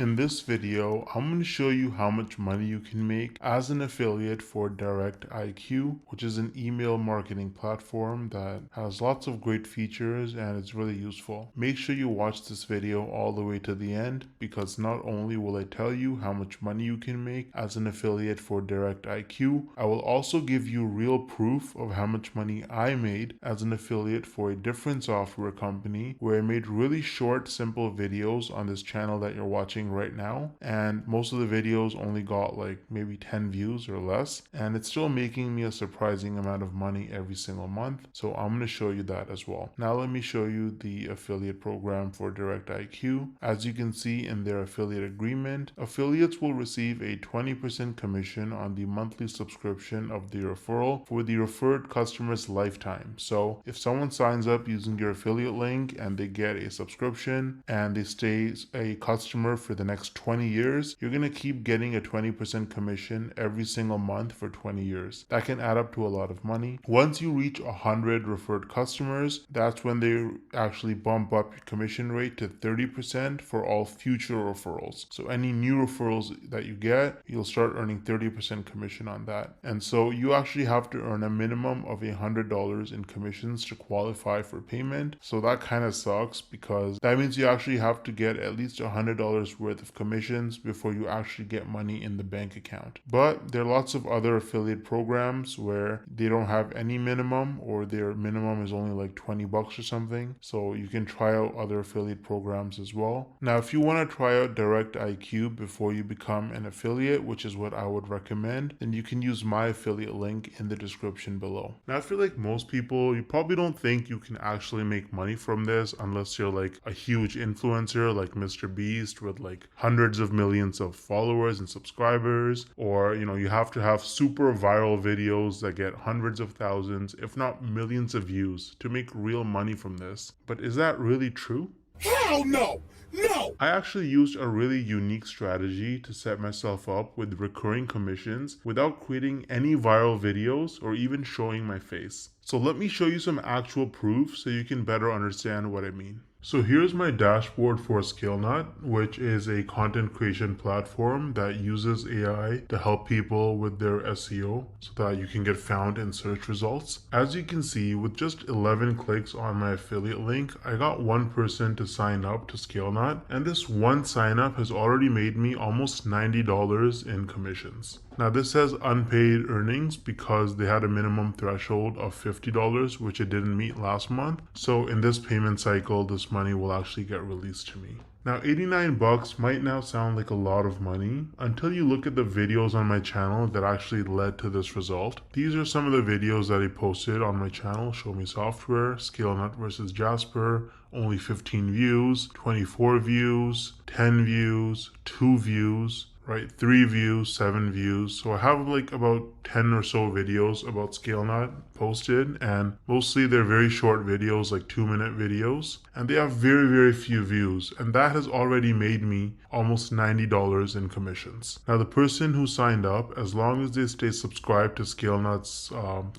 In this video, I'm going to show you how much money you can make as an affiliate for DirectIQ, which is an email marketing platform that has lots of great features and it's really useful. Make sure you watch this video all the way to the end because not only will I tell you how much money you can make as an affiliate for DirectIQ, I will also give you real proof of how much money I made as an affiliate for a different software company where I made really short, simple videos on this channel that you're watching right now, and most of the videos only got like maybe 10 views or less, and it's still making me a surprising amount of money every single month. So I'm going to show you that as well. Now let me show you the affiliate program for DirectIQ. As you can see in their affiliate agreement, affiliates will receive a 20% commission on the monthly subscription of the referral for the referred customer's lifetime. So if someone signs up using your affiliate link and they get a subscription and they stay a customer for the next 20 years, you're going to keep getting a 20% commission every single month for 20 years. That can add up to a lot of money. Once you reach 100 referred customers, that's when they actually bump up your commission rate to 30% for all future referrals. So any new referrals that you get, you'll start earning 30% commission on that. And so you actually have to earn a minimum of $100 in commissions to qualify for payment. So that kind of sucks because that means you actually have to get at least $100 worth of commissions before you actually get money in the bank account. But there are lots of other affiliate programs where they don't have any minimum, or their minimum is only like 20 bucks or something. So you can try out other affiliate programs as well. Now, if you want to try out DirectIQ before you become an affiliate, which is what I would recommend, then you can use my affiliate link in the description below. Now, I feel like most people, you probably don't think you can actually make money from this unless you're like a huge influencer like Mr. Beast with like hundreds of millions of followers and subscribers, or you have to have super viral videos that get hundreds of thousands, if not millions of views to make real money from this. But is that really true? Hell no! No! I actually used a really unique strategy to set myself up with recurring commissions without creating any viral videos or even showing my face. So let me show you some actual proof so you can better understand what I mean. So here's my dashboard for ScaleNut, which is a content creation platform that uses AI to help people with their SEO so that you can get found in search results. As you can see, with just 11 clicks on my affiliate link, I got one person to sign up to ScaleNut, and this one sign up has already made me almost $90 in commissions. Now this says unpaid earnings because they had a minimum threshold of $50, which it didn't meet last month. So in this payment cycle, this money will actually get released to me. Now 89 bucks might now sound like a lot of money until you look at the videos on my channel that actually led to this result. These are some of the videos that I posted on my channel: Show Me Software, ScaleNut versus Jasper, only 15 views, 24 views, 10 views, 2 views, right? 3 views, 7 views. So I have like about 10 or so videos about ScaleNut posted, and mostly they're very short videos, like 2-minute videos, and they have very few views, and that has already made me almost $90 in commissions. Now the person who signed up, as long as they stay subscribed to ScaleNut's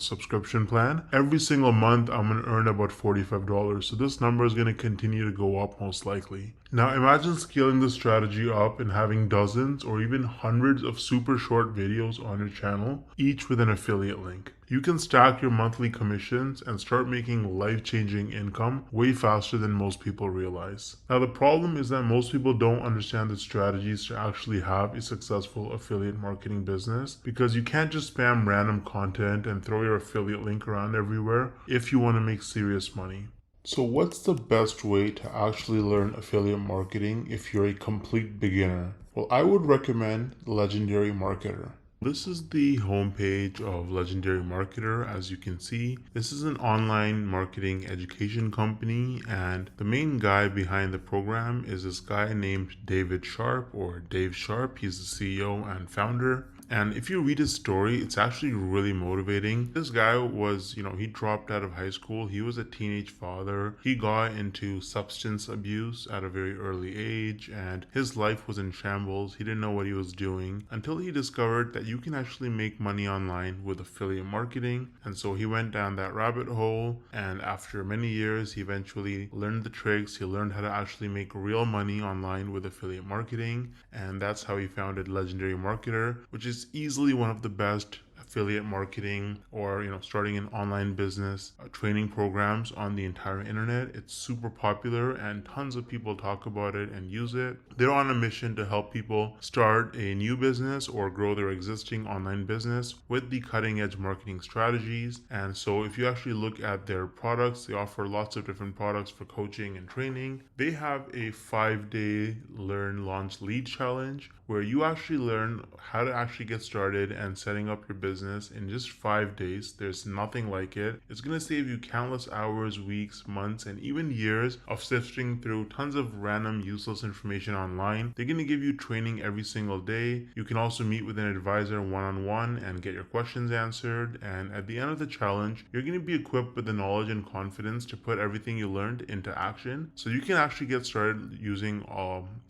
subscription plan, every single month I'm going to earn about $45. So this number is going to continue to go up most likely. Now imagine scaling this strategy up and having dozens or even hundreds of super short videos on your channel, each with an affiliate link. You can stack your monthly commissions and start making life-changing income way faster than most people realize. Now the problem is that most people don't understand the strategies to actually have a successful affiliate marketing business, because you can't just spam random content and throw your affiliate link around everywhere if you want to make serious money. So what's the best way to actually learn affiliate marketing if you're a complete beginner? Well, I would recommend Legendary Marketer. This is the homepage of Legendary Marketer. As you can see, this is an online marketing education company, and the main guy behind the program is this guy named David Sharp, or Dave Sharp. He's the CEO and founder. And if you read his story, it's actually really motivating. This guy was, he dropped out of high school. He was a teenage father. He got into substance abuse at a very early age, and his life was in shambles. He didn't know what he was doing until he discovered that you can actually make money online with affiliate marketing. And so he went down that rabbit hole, and after many years, he eventually learned the tricks. He learned how to actually make real money online with affiliate marketing, and that's how he founded Legendary Marketer, which is easily one of the best affiliate marketing or starting an online business training programs on the entire internet. It's super popular and tons of people talk about it and use it. They're on a mission to help people start a new business or grow their existing online business with the cutting edge marketing strategies. And so if you actually look at their products, they offer lots of different products for coaching and training. They have a 5-day learn launch lead challenge where you actually learn how to actually get started and setting up your business in just 5 days. There's nothing like it. It's going to save you countless hours, weeks, months, and even years of sifting through tons of random useless information online. They're going to give you training every single day. You can also meet with an advisor one-on-one and get your questions answered. And at the end of the challenge, you're going to be equipped with the knowledge and confidence to put everything you learned into action. So you can actually get started using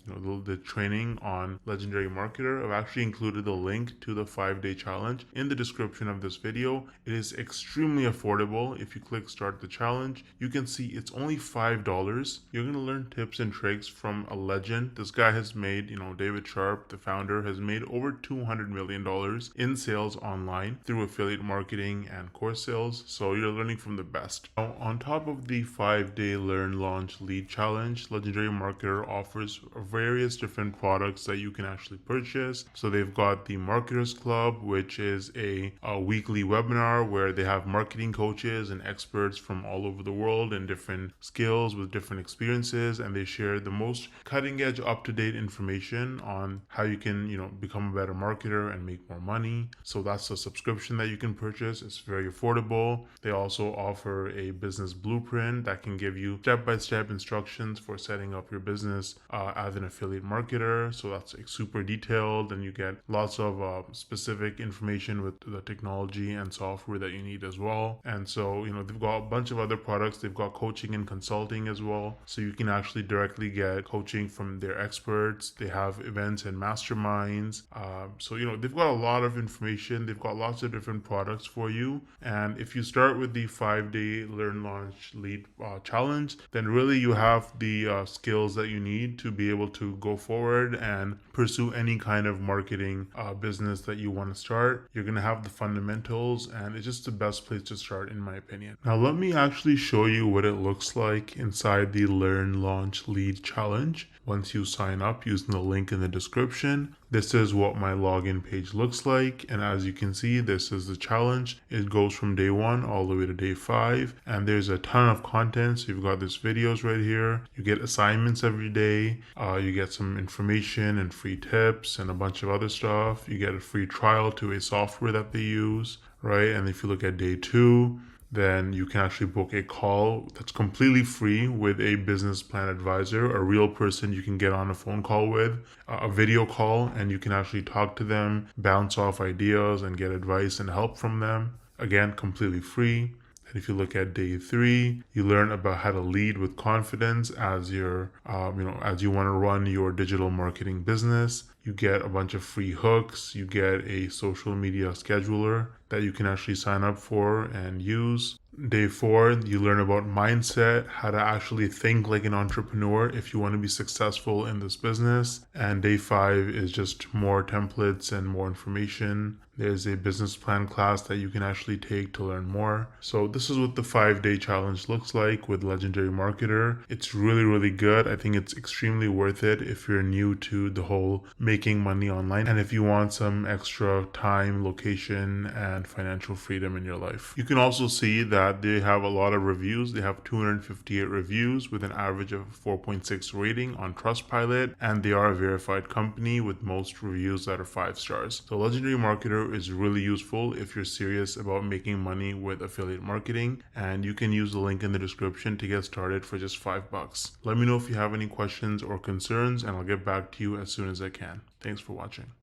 the training on Legendary Marketer. I've actually included the link to the 5-day challenge in the description of this video. It is extremely affordable. If you click start the challenge, you can see it's only $5. You're going to learn tips and tricks from a legend. This guy has made, David Sharp, the founder, has made over $200 million in sales online through affiliate marketing and course sales. So you're learning from the best. Now, on top of the 5-day learn launch lead challenge, Legendary Marketer offers various different products that you can actually purchase. So they've got the Marketers Club, which is a weekly webinar where they have marketing coaches and experts from all over the world and different skills with different experiences, and they share the most cutting edge, up-to-date information on how you can become a better marketer and make more money. So that's a subscription that you can purchase. It's very affordable. They also offer a business blueprint that can give you step-by-step instructions for setting up your business as an affiliate marketer. So that's super detailed, and you get lots of specific information with the technology and software that you need as well. And so they've got a bunch of other products. They've got coaching and consulting as well, so you can actually directly get coaching from their experts. They have events and masterminds. So they've got a lot of information. They've got lots of different products for you. And if you start with the 5-day learn launch lead challenge, then really you have the skills that you need to be able to go forward and pursue any kind of marketing business that you want to start. You're going to have the fundamentals, and it's just the best place to start, in my opinion. Now, let me actually show you what it looks like inside the Learn Launch Lead Challenge. Once you sign up using the link in the description, this is what my login page looks like. And as you can see, this is the challenge. It goes from day 1 all the way to day 5. And there's a ton of content. So you've got these videos right here. You get assignments every day. You get some information and free tips and a bunch of other stuff. You get a free trial to a software that they use, right? And if you look at day 2, then you can actually book a call that's completely free with a business plan advisor, a real person you can get on a phone call with, a video call, and you can actually talk to them, bounce off ideas, and get advice and help from them. Again, completely free. And if you look at day 3, you learn about how to lead with confidence as you're, as you want to run your digital marketing business. You get a bunch of free hooks. You get a social media scheduler that you can actually sign up for and use. Day 4, you learn about mindset, how to actually think like an entrepreneur if you want to be successful in this business. And day 5 is just more templates and more information. There's a business plan class that you can actually take to learn more. So this is what the 5-day challenge looks like with Legendary Marketer. It's really, really good. I think it's extremely worth it if you're new to the whole making money online, and if you want some extra time, location, and financial freedom in your life. You can also see that they have a lot of reviews. They have 258 reviews with an average of 4.6 rating on Trustpilot, and they are a verified company with most reviews that are 5 stars. So Legendary Marketer is really useful if you're serious about making money with affiliate marketing, and you can use the link in the description to get started for just $5. Let me know if you have any questions or concerns, and I'll get back to you as soon as I can. Thanks for watching.